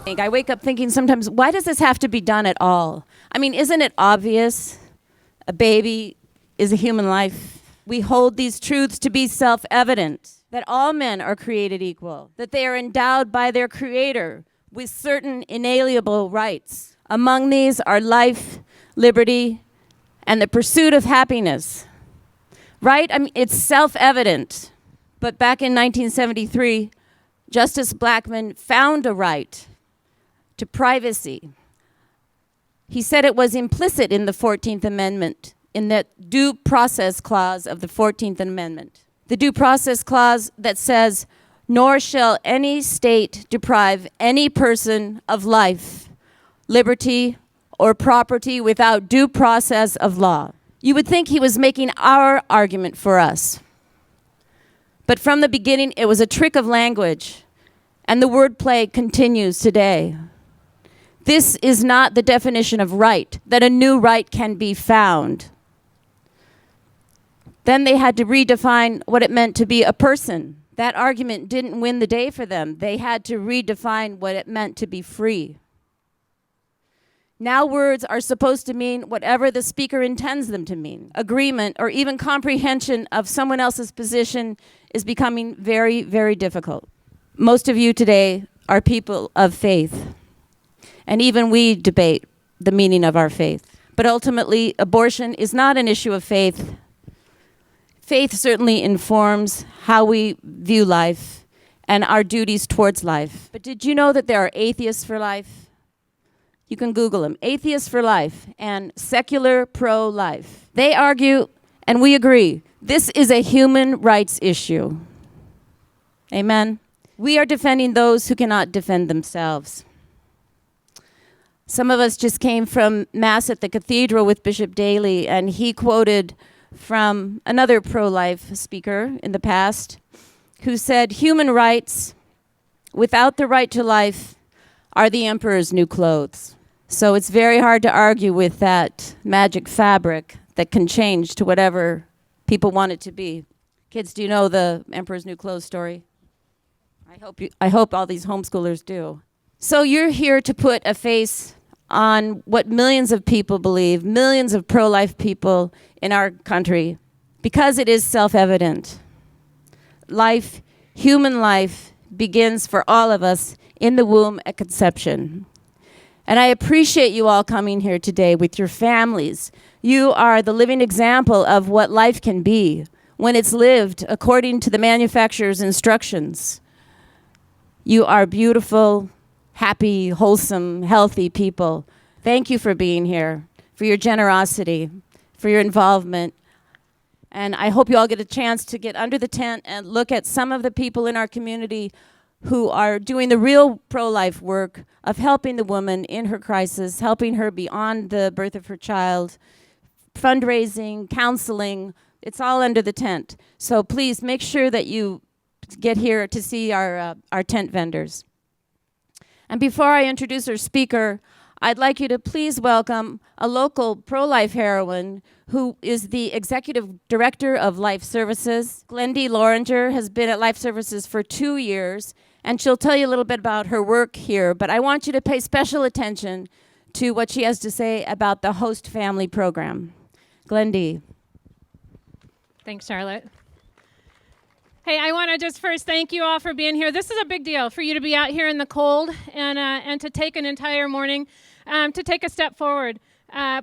I wake up thinking sometimes, why does this have to be done at all? I mean, isn't it obvious? A baby is a human life. We hold these truths to be self-evident, that all men are created equal, that they are endowed by their Creator with certain inalienable rights. Among these are life, liberty, and the pursuit of happiness. Right? I mean, it's self-evident. But back in 1973, Justice Blackmun found a right to privacy. He said it was implicit in the 14th Amendment, in that due process clause of the 14th Amendment. The due process clause that says, "Nor shall any state deprive any person of life, liberty, or property without due process of law." You would think he was making our argument for us. But from the beginning, it was a trick of language, and the wordplay continues today. This is not the definition of right, that a new right can be found. Then they had to redefine what it meant to be a person. That argument didn't win the day for them. They had to redefine what it meant to be free. Now words are supposed to mean whatever the speaker intends them to mean. Agreement or even comprehension of someone else's position is becoming very, very difficult. Most of you today are people of faith. And even we debate the meaning of our faith. But ultimately, abortion is not an issue of faith. Faith certainly informs how we view life and our duties towards life. But did you know that there are atheists for life? You can Google them. Atheists for life and secular pro-life. They argue, and we agree, this is a human rights issue. Amen? We are defending those who cannot defend themselves. Some of us just came from Mass at the Cathedral with Bishop Daly, and he quoted from another pro-life speaker in the past who said, "Human rights without the right to life are the emperor's new clothes." So it's very hard to argue with that magic fabric that can change to whatever people want it to be. Kids, do you know the emperor's new clothes story? I hope all these homeschoolers do. So you're here to put a face on what millions of people believe, millions of pro-life people in our country, because it is self-evident. Life, human life, begins for all of us in the womb at conception. And I appreciate you all coming here today with your families. You are the living example of what life can be when it's lived according to the manufacturer's instructions. You are beautiful, happy, wholesome, healthy people. Thank you for being here, for your generosity, for your involvement. And I hope you all get a chance to get under the tent and look at some of the people in our community who are doing the real pro-life work of helping the woman in her crisis, helping her beyond the birth of her child, fundraising, counseling. It's all under the tent. So please make sure that you get here to see our tent vendors. And before I introduce our speaker, I'd like you to please welcome a local pro-life heroine who is the executive director of Life Services. Glendy Loringer has been at Life Services for 2 years, and she'll tell you a little bit about her work here, but I want you to pay special attention to what she has to say about the host family program. Glendy. Thanks, Charlotte. Hey, I want to just first thank you all for being here. This is a big deal for you to be out here in the cold and to take an entire morning to take a step forward.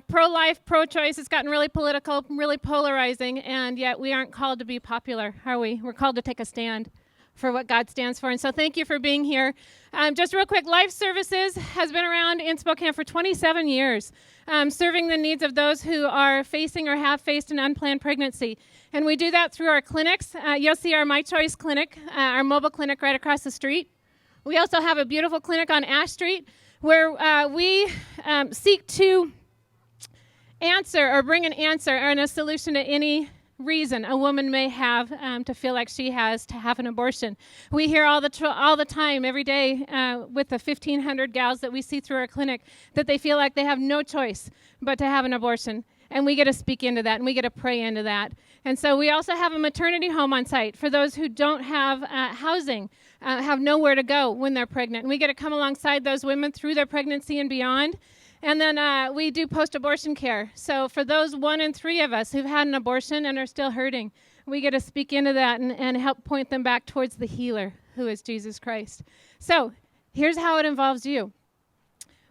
Pro-life, pro-choice, it's gotten really political, really polarizing, and yet we aren't called to be popular, are we? We're called to take a stand for what God stands for, and so thank you for being here. Just real quick, Life Services has been around in Spokane for 27 years, serving the needs of those who are facing or have faced an unplanned pregnancy. And we do that through our clinics. You'll see our My Choice clinic, our mobile clinic right across the street. We also have a beautiful clinic on Ash Street where we seek to answer or bring an answer and a solution to any reason a woman may have to feel like she has to have an abortion. We hear all the time, every day, with the 1,500 gals that we see through our clinic, that they feel like they have no choice but to have an abortion. And we get to speak into that, and we get to pray into that. And so we also have a maternity home on site for those who don't have housing. have nowhere to go when they're pregnant. And we get to come alongside those women through their pregnancy and beyond. And then we do post-abortion care. So for those 1 in 3 of us who've had an abortion and are still hurting, we get to speak into that and help point them back towards the healer, who is Jesus Christ. So here's how it involves you.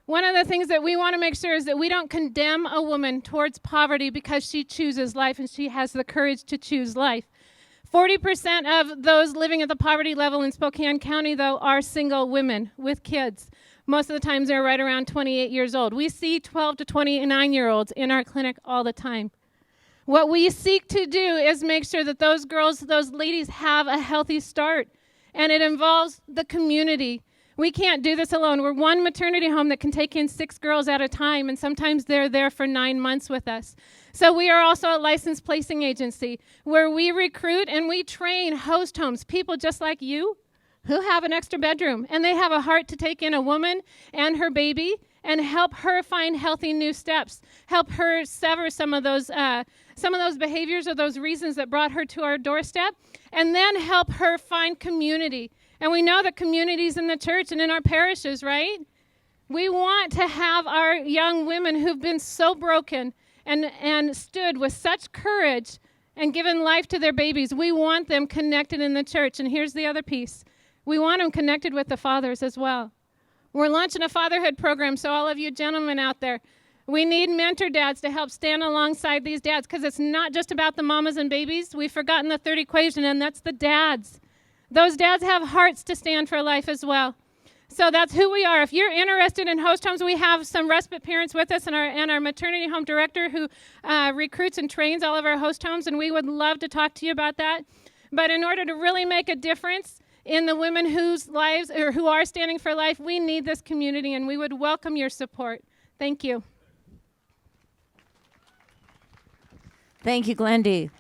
One of the things that we want to make sure is that we don't condemn a woman towards poverty because she chooses life and she has the courage to choose life. 40% of those living at the poverty level in Spokane County, though, are single women with kids. Most of the times they're right around 28 years old. We see 12 to 29-year-olds in our clinic all the time. What we seek to do is make sure that those girls, those ladies have a healthy start, and it involves the community. We can't do this alone. We're one maternity home that can take in 6 girls at a time, and sometimes they're there for 9 months with us. So we are also a licensed placing agency where we recruit and we train host homes, people just like you who have an extra bedroom, and they have a heart to take in a woman and her baby and help her find healthy new steps, help her sever some of those behaviors or those reasons that brought her to our doorstep, and then help her find community. And we know the communities in the church and in our parishes, right? We want to have our young women who've been so broken and stood with such courage and given life to their babies. We want them connected in the church. And here's the other piece. We want them connected with the fathers as well. We're launching a fatherhood program, so all of you gentlemen out there, we need mentor dads to help stand alongside these dads, because it's not just about the mamas and babies. We've forgotten the third equation, and that's the dads. Those dads have hearts to stand for life as well. So that's who we are. If you're interested in host homes, we have some respite parents with us and our maternity home director who recruits and trains all of our host homes, and we would love to talk to you about that. But in order to really make a difference in the women whose lives or who are standing for life, we need this community, and we would welcome your support. Thank you. Thank you, Glendy.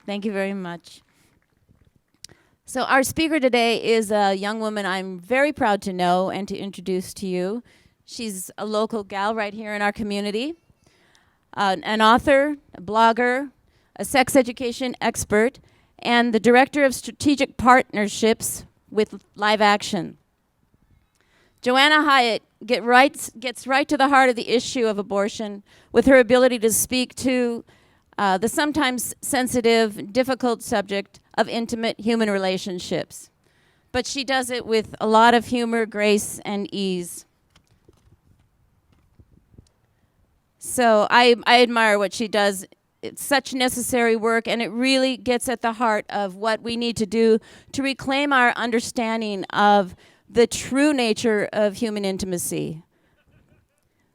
Thank you very much. So our speaker today is a young woman I'm very proud to know and to introduce to you. She's a local gal right here in our community, an author, a blogger, a sex education expert, and the director of strategic partnerships with Live Action. Joanna Hyatt gets right to the heart of the issue of abortion with her ability to speak to the sometimes sensitive, difficult subject of intimate human relationships. But she does it with a lot of humor, grace, and ease. So I admire what she does. It's such necessary work, and it really gets at the heart of what we need to do to reclaim our understanding of the true nature of human intimacy.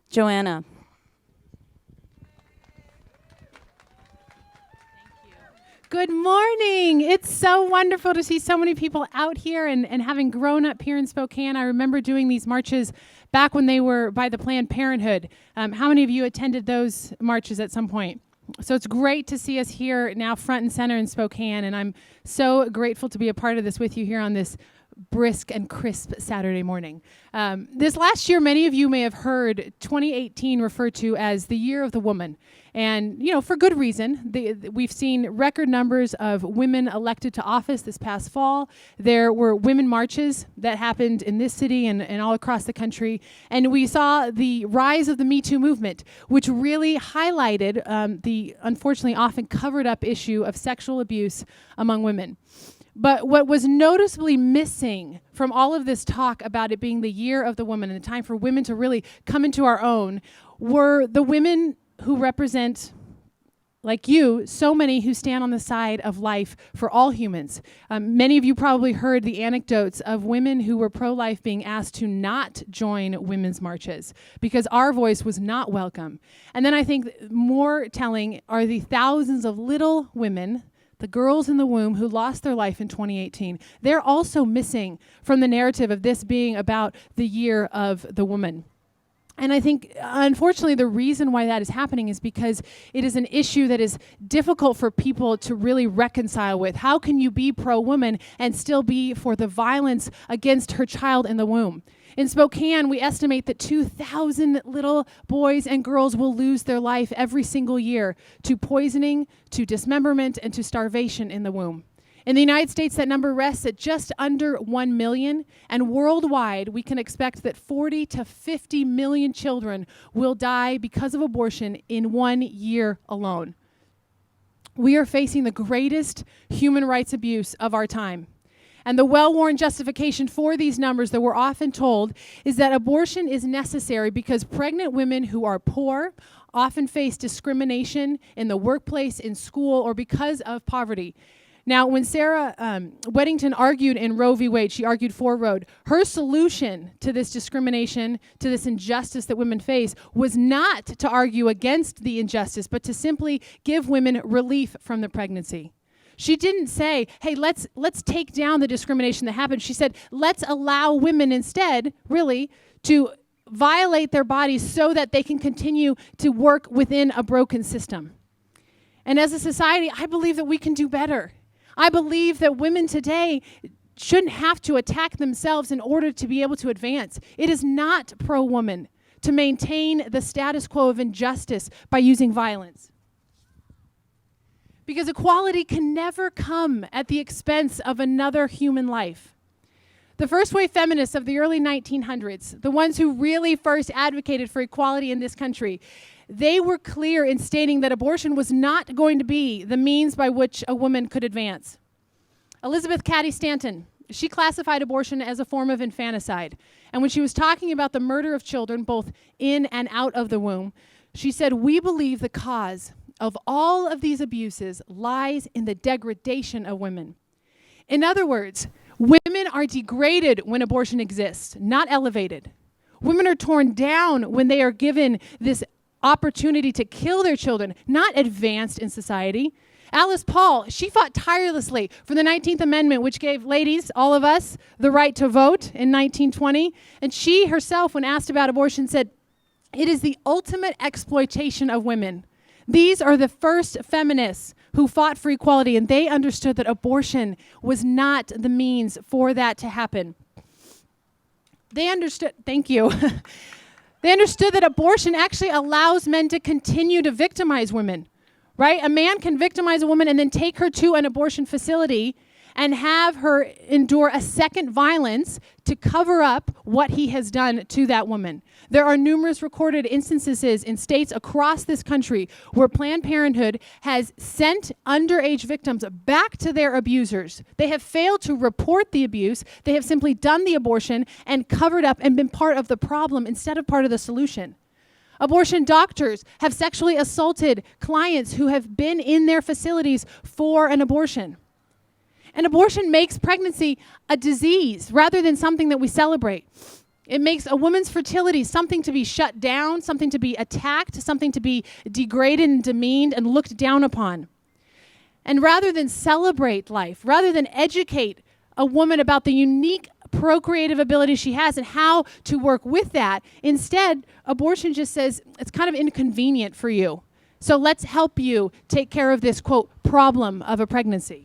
Joanna. Good morning. It's so wonderful to see so many people out here and having grown up here in Spokane. I remember doing these marches back when they were by the Planned Parenthood. How many of you attended those marches at some point? So it's great to see us here now front and center in Spokane, and I'm so grateful to be a part of this with you here on this brisk and crisp Saturday morning. This last year, many of you may have heard 2018 referred to as the Year of the Woman. And, you know, for good reason. We've seen record numbers of women elected to office this past fall. There were women marches that happened in this city and all across the country. And we saw the rise of the Me Too movement, which really highlighted the unfortunately often covered up issue of sexual abuse among women. But what was noticeably missing from all of this talk about it being the Year of the Woman and the time for women to really come into our own were the women who represent, like you, so many who stand on the side of life for all humans. Many of you probably heard the anecdotes of women who were pro-life being asked to not join women's marches because our voice was not welcome. And then I think more telling are the thousands of little women, the girls in the womb who lost their life in 2018. They're also missing from the narrative of this being about the Year of the Woman. And I think, unfortunately, the reason why that is happening is because it is an issue that is difficult for people to really reconcile with. How can you be pro-woman and still be for the violence against her child in the womb? In Spokane, we estimate that 2,000 little boys and girls will lose their life every single year to poisoning, to dismemberment, and to starvation in the womb. In the United States, that number rests at just under 1 million, and worldwide, we can expect that 40 to 50 million children will die because of abortion in 1 year alone. We are facing the greatest human rights abuse of our time. And the well-worn justification for these numbers that we're often told is that abortion is necessary because pregnant women who are poor often face discrimination in the workplace, in school, or because of poverty. Now, when Sarah Weddington argued in Roe v. Wade, she argued for Roe, her solution to this discrimination, to this injustice that women face, was not to argue against the injustice, but to simply give women relief from the pregnancy. She didn't say, hey, let's take down the discrimination that happened. She said, let's allow women instead, really, to violate their bodies so that they can continue to work within a broken system. And as a society, I believe that we can do better. I believe that women today shouldn't have to attack themselves in order to be able to advance. It is not pro-woman to maintain the status quo of injustice by using violence. Because equality can never come at the expense of another human life. The first wave feminists of the early 1900s, the ones who really first advocated for equality in this country, they were clear in stating that abortion was not going to be the means by which a woman could advance. Elizabeth Cady Stanton, she classified abortion as a form of infanticide. And when she was talking about the murder of children, both in and out of the womb, she said, we believe the cause of all of these abuses lies in the degradation of women. In other words, women are degraded when abortion exists, not elevated. Women are torn down when they are given this opportunity to kill their children, not advanced in society. Alice Paul, she fought tirelessly for the 19th Amendment, which gave ladies, all of us, the right to vote in 1920. And she herself, when asked about abortion, said, it is the ultimate exploitation of women. These are the first feminists who fought for equality, and they understood that abortion was not the means for that to happen. They understood, thank you. They understood that abortion actually allows men to continue to victimize women, right? A man can victimize a woman and then take her to an abortion facility and have her endure a second violence to cover up what he has done to that woman. There are numerous recorded instances in states across this country where Planned Parenthood has sent underage victims back to their abusers. They have failed to report the abuse. They have simply done the abortion and covered up and been part of the problem instead of part of the solution. Abortion doctors have sexually assaulted clients who have been in their facilities for an abortion. And abortion makes pregnancy a disease rather than something that we celebrate. It makes a woman's fertility something to be shut down, something to be attacked, something to be degraded and demeaned and looked down upon. And rather than celebrate life, rather than educate a woman about the unique procreative ability she has and how to work with that, instead, abortion just says, it's kind of inconvenient for you. So let's help you take care of this, quote, problem of a pregnancy.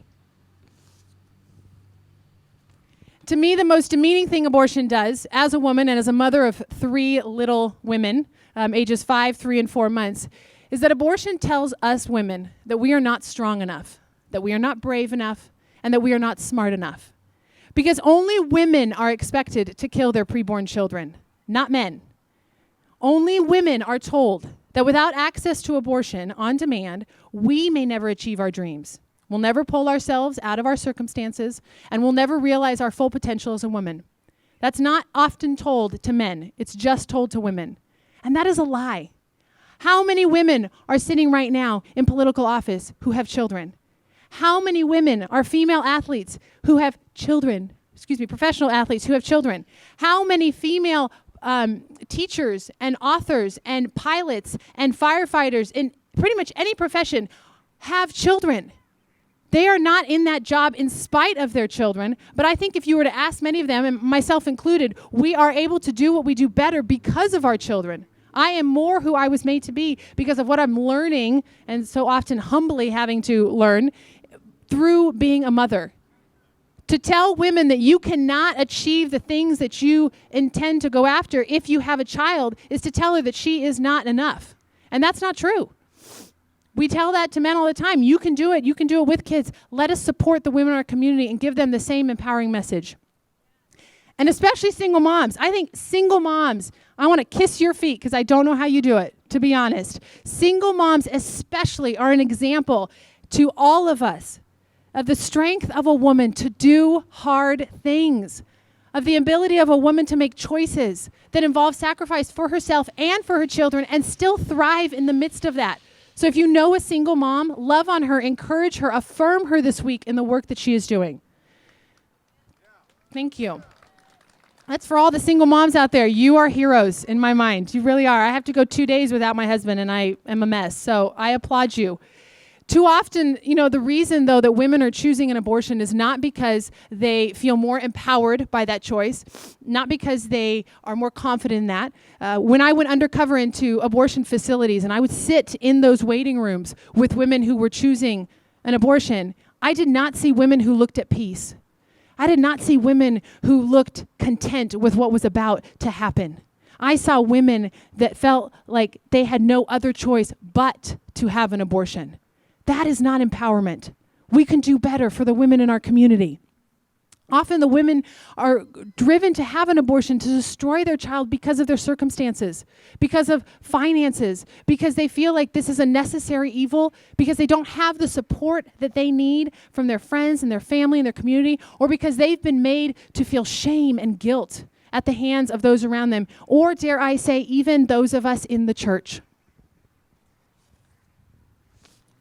To me, the most demeaning thing abortion does, as a woman and as a mother of 3 little women, ages 5, 3, and 4 months, is that abortion tells us women that we are not strong enough, that we are not brave enough, and that we are not smart enough. Because only women are expected to kill their preborn children, not men. Only women are told that without access to abortion on demand, we may never achieve our dreams. We'll never pull ourselves out of our circumstances, and we'll never realize our full potential as a woman. That's not often told to men. It's just told to women. And that is a lie. How many women are sitting right now in political office who have children? How many women are female athletes who have children? Professional athletes who have children? How many female teachers and authors and pilots and firefighters in pretty much any profession have children? They are not in that job in spite of their children, but I think if you were to ask many of them, and myself included, we are able to do what we do better because of our children. I am more who I was made to be because of what I'm learning, and so often humbly having to learn, through being a mother. To tell women that you cannot achieve the things that you intend to go after if you have a child is to tell her that she is not enough. And that's not true. We tell that to men all the time. You can do it. You can do it with kids. Let us support the women in our community and give them the same empowering message. And especially single moms. I think single moms, I want to kiss your feet because I don't know how you do it, to be honest. Single moms especially are an example to all of us of the strength of a woman to do hard things, of the ability of a woman to make choices that involve sacrifice for herself and for her children and still thrive in the midst of that. So if you know a single mom, love on her, encourage her, affirm her this week in the work that she is doing. Thank you. That's for all the single moms out there. You are heroes in my mind. You really are. I have to go 2 days without my husband, and I am a mess. So I applaud you. Too often, the reason, though, that women are choosing an abortion is not because they feel more empowered by that choice, not because they are more confident in that. When I went undercover into abortion facilities and I would sit in those waiting rooms with women who were choosing an abortion, I did not see women who looked at peace. I did not see women who looked content with what was about to happen. I saw women that felt like they had no other choice but to have an abortion. That is not empowerment. We can do better for the women in our community. Often the women are driven to have an abortion to destroy their child because of their circumstances, because of finances, because they feel like this is a necessary evil, because they don't have the support that they need from their friends and their family and their community, or because they've been made to feel shame and guilt at the hands of those around them, or dare I say, even those of us in the church.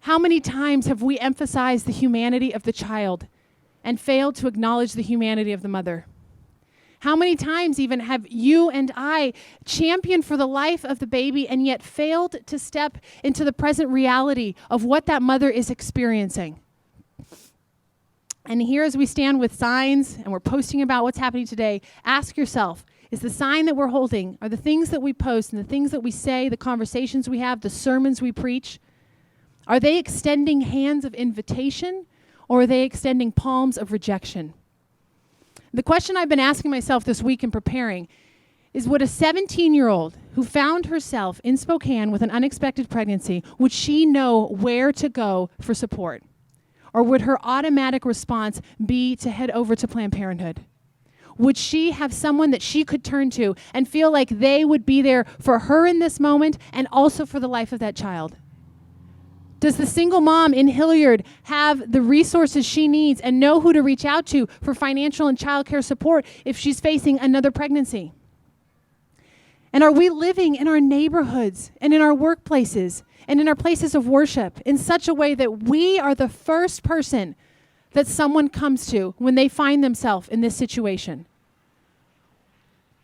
How many times have we emphasized the humanity of the child and failed to acknowledge the humanity of the mother? How many times even have you and I championed for the life of the baby and yet failed to step into the present reality of what that mother is experiencing? And here as we stand with signs and we're posting about what's happening today, ask yourself, is the sign that we're holding, are the things that we post and the things that we say, the conversations we have, the sermons we preach, are they extending hands of invitation or are they extending palms of rejection? The question I've been asking myself this week in preparing is, would a 17-year-old who found herself in Spokane with an unexpected pregnancy, would she know where to go for support? Or would her automatic response be to head over to Planned Parenthood? Would she have someone that she could turn to and feel like they would be there for her in this moment and also for the life of that child? Does the single mom in Hilliard have the resources she needs and know who to reach out to for financial and childcare support if she's facing another pregnancy? And are we living in our neighborhoods and in our workplaces and in our places of worship in such a way that we are the first person that someone comes to when they find themselves in this situation?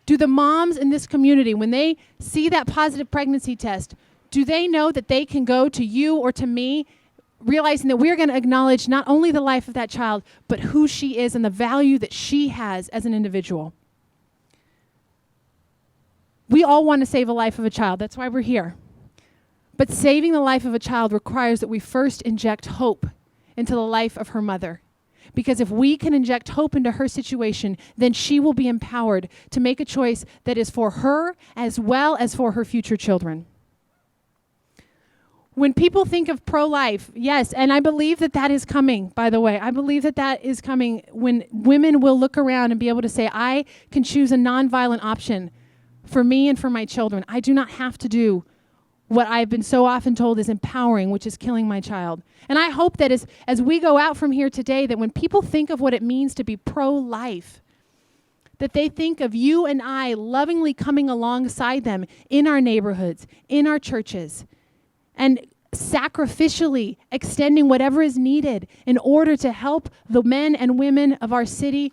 Do the moms in this community, when they see that positive pregnancy test, do they know that they can go to you or to me, realizing that we're going to acknowledge not only the life of that child, but who she is and the value that she has as an individual? We all want to save a life of a child. That's why we're here. But saving the life of a child requires that we first inject hope into the life of her mother. Because if we can inject hope into her situation, then she will be empowered to make a choice that is for her as well as for her future children. When people think of pro-life, yes, and I believe that that is coming, by the way. I believe that that is coming when women will look around and be able to say, I can choose a nonviolent option for me and for my children. I do not have to do what I've been so often told is empowering, which is killing my child. And I hope that as we go out from here today, that when people think of what it means to be pro-life, that they think of you and I lovingly coming alongside them in our neighborhoods, in our churches, and sacrificially extending whatever is needed in order to help the men and women of our city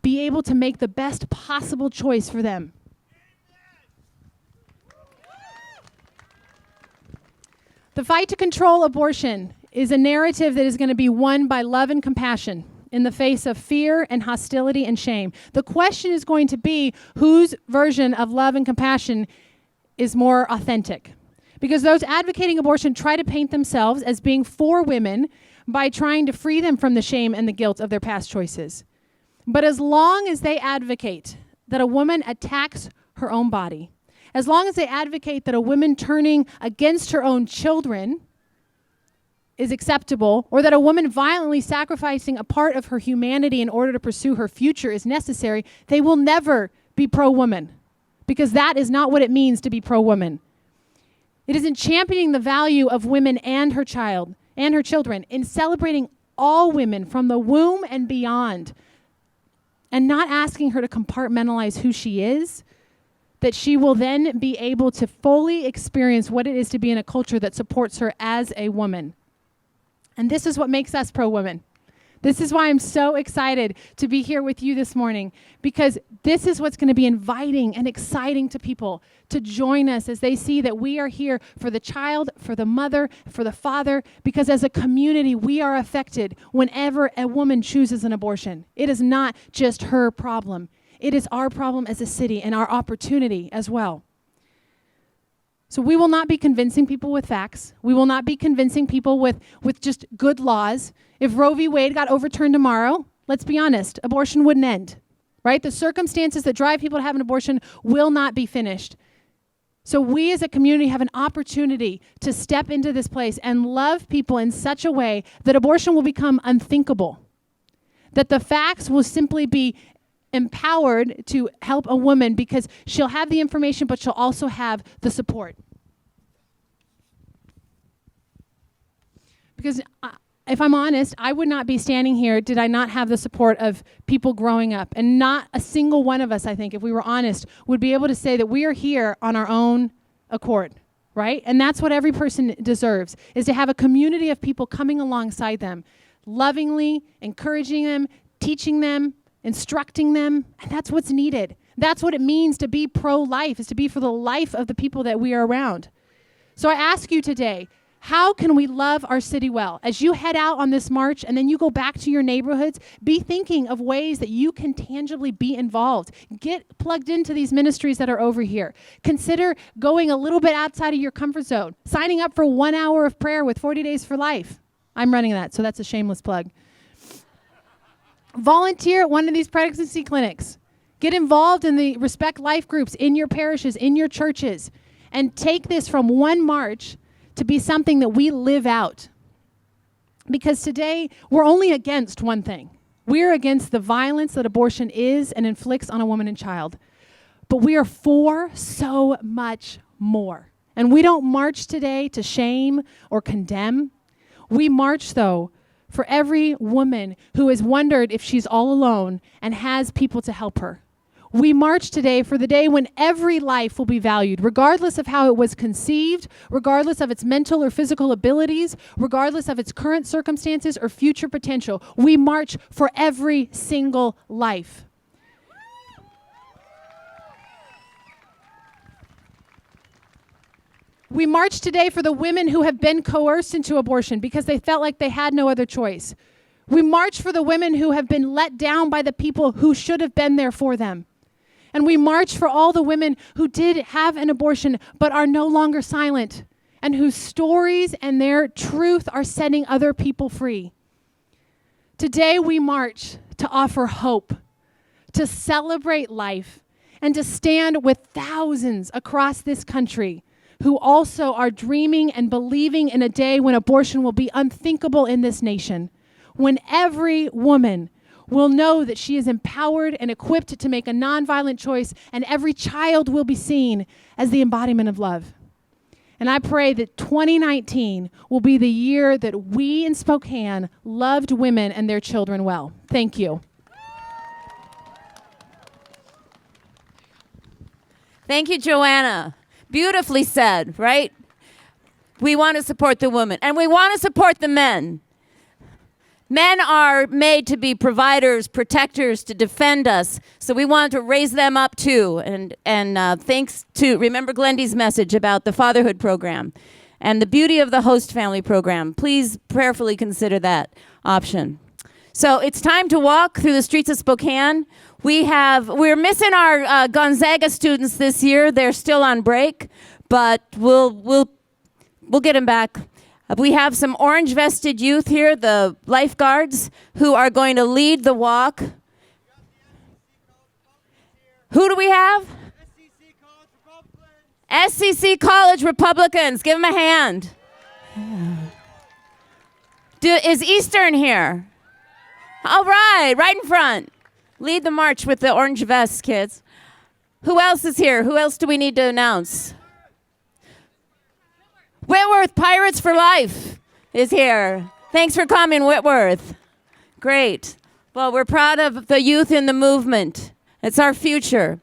be able to make the best possible choice for them. The fight to control abortion is a narrative that is going to be won by love and compassion in the face of fear and hostility and shame. The question is going to be whose version of love and compassion is more authentic. Because those advocating abortion try to paint themselves as being for women by trying to free them from the shame and the guilt of their past choices. But as long as they advocate that a woman attacks her own body, as long as they advocate that a woman turning against her own children is acceptable, or that a woman violently sacrificing a part of her humanity in order to pursue her future is necessary, they will never be pro-woman, because that is not what it means to be pro-woman. It is in championing the value of women and her child and her children, in celebrating all women from the womb and beyond, and not asking her to compartmentalize who she is, that she will then be able to fully experience what it is to be in a culture that supports her as a woman. And this is what makes us pro-women. This is why I'm so excited to be here with you this morning, because this is what's going to be inviting and exciting to people to join us as they see that we are here for the child, for the mother, for the father, because as a community, we are affected whenever a woman chooses an abortion. It is not just her problem. It is our problem as a city and our opportunity as well. So we will not be convincing people with facts. We will not be convincing people with just good laws. If Roe v. Wade got overturned tomorrow, let's be honest, abortion wouldn't end, right? The circumstances that drive people to have an abortion will not be finished. So we as a community have an opportunity to step into this place and love people in such a way that abortion will become unthinkable, that the facts will simply be empowered to help a woman because she'll have the information, but she'll also have the support. Because if I'm honest, I would not be standing here did I not have the support of people growing up. And not a single one of us, I think, if we were honest, would be able to say that we are here on our own accord, right? And that's what every person deserves, is to have a community of people coming alongside them, lovingly encouraging them, teaching them, instructing them, and that's what's needed. That's what it means to be pro-life, is to be for the life of the people that we are around. So I ask you today, how can we love our city well? As you head out on this march and then you go back to your neighborhoods, be thinking of ways that you can tangibly be involved. Get plugged into these ministries that are over here. Consider going a little bit outside of your comfort zone, signing up for 1 hour of prayer with 40 Days for Life. I'm running that, so that's a shameless plug. Volunteer at one of these pregnancy clinics. Get involved in the Respect Life groups in your parishes, in your churches, and take this from one march to be something that we live out. Because today, we're only against one thing. We're against the violence that abortion is and inflicts on a woman and child. But we are for so much more. And we don't march today to shame or condemn. We march, though, for every woman who has wondered if she's all alone and has people to help her. We march today for the day when every life will be valued, regardless of how it was conceived, regardless of its mental or physical abilities, regardless of its current circumstances or future potential. We march for every single life. We march today for the women who have been coerced into abortion because they felt like they had no other choice. We march for the women who have been let down by the people who should have been there for them. And we march for all the women who did have an abortion but are no longer silent, and whose stories and their truth are setting other people free. Today we march to offer hope, to celebrate life, and to stand with thousands across this country who also are dreaming and believing in a day when abortion will be unthinkable in this nation, when every woman will know that she is empowered and equipped to make a nonviolent choice, and every child will be seen as the embodiment of love. And I pray that 2019 will be the year that we in Spokane loved women and their children well. Thank you. Thank you, Joanna. Beautifully said, right? We want to support the women, and we want to support the men. Men are made to be providers, protectors, to defend us. So we want to raise them up too. And thanks to, remember Glendy's message about the fatherhood program and the beauty of the host family program. Please prayerfully consider that option. So it's time to walk through the streets of Spokane. We're missing our Gonzaga students this year. They're still on break, but we'll get them back. We have some orange-vested youth here, the lifeguards, who are going to lead the walk. Who do we have? SCC College Republicans. Give them a hand. Is Eastern here? All right, right in front. Lead the march with the orange vests, kids. Who else is here? Who else do we need to announce? Whitworth Pirates for Life is here. Thanks for coming, Whitworth. Great. Well, we're proud of the youth in the movement. It's our future.